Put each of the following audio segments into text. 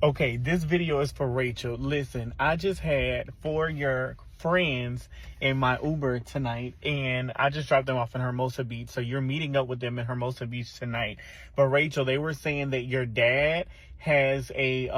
Okay, this video is for Rachel. Listen, I just had 4 of your friends in my Uber tonight, and I just dropped them off in Hermosa Beach. So you're meeting up with them in Hermosa Beach tonight. But Rachel, they were saying that your dad has a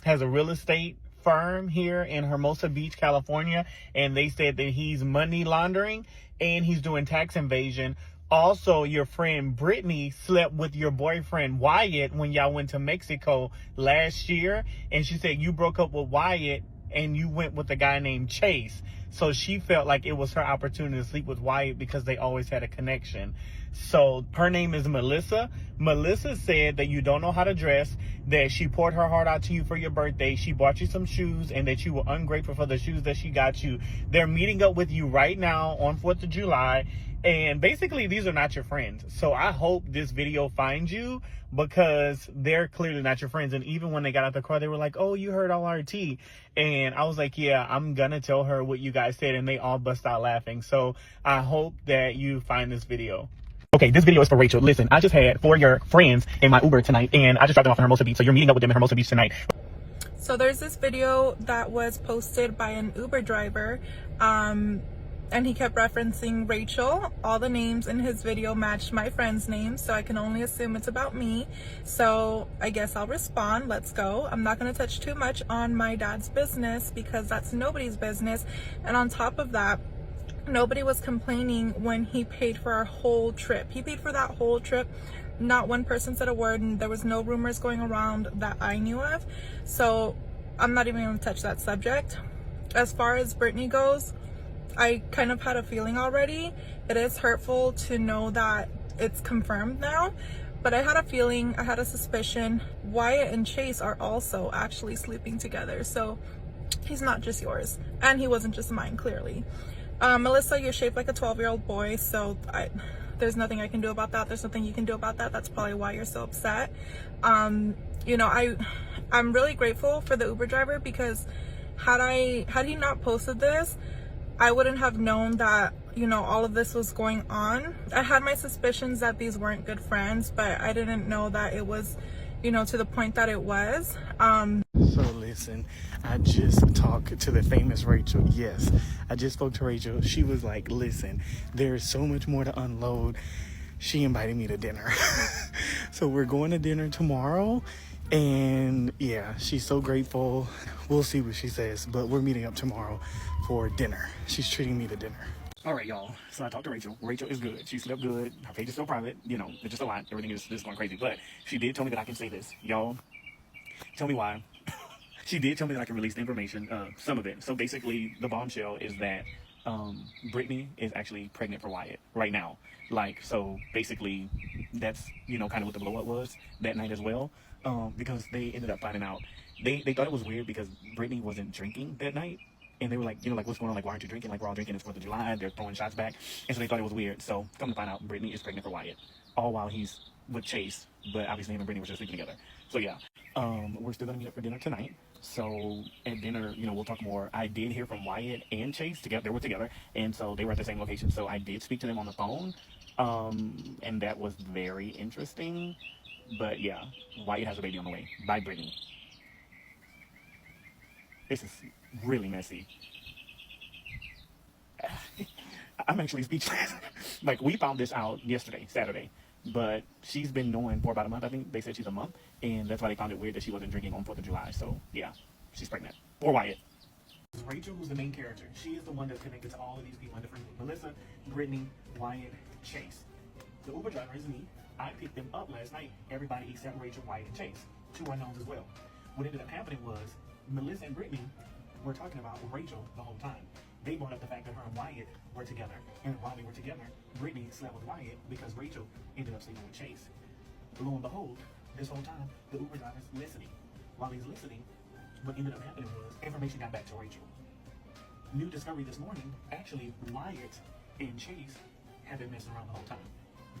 real estate firm here in Hermosa Beach, California, and they said that he's money laundering and he's doing tax evasion. Also, your friend Brittany slept with your boyfriend Wyatt when y'all went to Mexico last year. And she said you broke up with Wyatt and you went with a guy named Chase. So she felt like it was her opportunity to sleep with Wyatt because they always had a connection. So her name is Melissa. Melissa said that you don't know how to dress, that she poured her heart out to you for your birthday. She bought you some shoes and that you were ungrateful for the shoes that she got you. They're meeting up with you right now on 4th of July. And basically, these are not your friends. So I hope this video finds you because they're clearly not your friends. And even when they got out the car, they were like, oh, you heard all our tea. And I was like, yeah, I'm going to tell her what you guys said. And they all bust out laughing. So I hope that you find this video. Okay, this video is for Rachel. Listen, I just had 4 of your friends in my Uber tonight, and I just dropped them off in Hermosa Beach. So you're meeting up with them in Hermosa Beach tonight. So there's this video that was posted by an Uber driver. And he kept referencing Rachel. All the names in his video matched my friend's name, so I can only assume it's about me. So I guess I'll respond. Let's go. I'm not going to touch too much on my dad's business because that's nobody's business. And on top of that, nobody was complaining when he paid for our whole trip. He paid for that whole trip. Not one person said a word, and there was no rumors going around that I knew of. So I'm not even going to touch that subject. As far as Brittany goes, I kind of had a feeling already. It is hurtful to know that it's confirmed now, but I had a feeling, I had a suspicion. Wyatt and Chase are also actually sleeping together, so he's not just yours, and he wasn't just mine, clearly. Melissa, you're shaped like a 12-year-old boy, so there's nothing I can do about that. There's nothing you can do about that. That's probably why you're so upset. You know, I'm really grateful for the Uber driver because had he not posted this, I wouldn't have known that, you know, all of this was going on. I had my suspicions that these weren't good friends, but I didn't know that it was, you know, to the point that it was. So listen, I just talked to the famous Rachel. Yes, I just spoke to Rachel. She was like, listen, there's so much more to unload. She invited me to dinner. So we're going to dinner tomorrow. And yeah, she's so grateful. We'll see what she says, but we're meeting up tomorrow for dinner. She's treating me to dinner. All right, y'all. So I talked to Rachel. Rachel is good. She slept good. Her page is still private. You know, it's just a lot. Everything is just going crazy. But she did tell me that I can say this. Y'all, tell me why. She did tell me that I can release the information, some of it. So basically, the bombshell is that Brittany is actually pregnant for Wyatt right now. Like, so basically, that's, you know, kind of what the blow up was that night as well. Because they ended up finding out. They thought it was weird because Brittany wasn't drinking that night. And they were like, you know, like, what's going on? Like, why aren't you drinking? Like, we're all drinking. It's 4th of July. They're throwing shots back. And so they thought it was weird. So come to find out, Brittany is pregnant for Wyatt. All while he's with Chase. But obviously him and Brittany were just sleeping together. So yeah, we're still going to meet up for dinner tonight. So at dinner, you know, we'll talk more. I did hear from Wyatt and Chase together. They were together. And so they were at the same location. So I did speak to them on the phone. And that was very interesting. But yeah, Wyatt has a baby on the way by Brittany. This is really messy. I'm actually speechless. Like, we found this out yesterday, Saturday. But she's been knowing for about a month. I think they said she's a month. And that's why they found it weird that she wasn't drinking on 4th of July. So yeah, she's pregnant. For Wyatt. Rachel, who's the main character. She is the one that's connected to all of these people in different ways. Melissa, Brittany, Wyatt, Chase. The Uber driver is me. I picked them up last night. Everybody except Rachel, Wyatt, and Chase. 2 unknowns as well. What ended up happening was Melissa and Brittany were talking about Rachel the whole time. They brought up the fact that her and Wyatt were together. And while they were together, Brittany slept with Wyatt because Rachel ended up sleeping with Chase. Lo and behold, this whole time, the Uber driver's listening. While he's listening, what ended up happening was information got back to Rachel. New discovery this morning, actually, Wyatt and Chase have been messing around the whole time.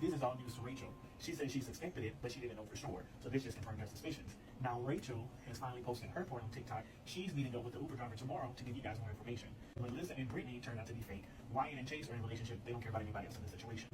This is all news to Rachel. She said she suspected it, but she didn't know for sure. So this just confirmed her suspicions. Now Rachel has finally posted her part on TikTok. She's meeting up with the Uber driver tomorrow to give you guys more information. Melissa and Brittany turned out to be fake. Wyatt and Chase are in a relationship. They don't care about anybody else in the situation.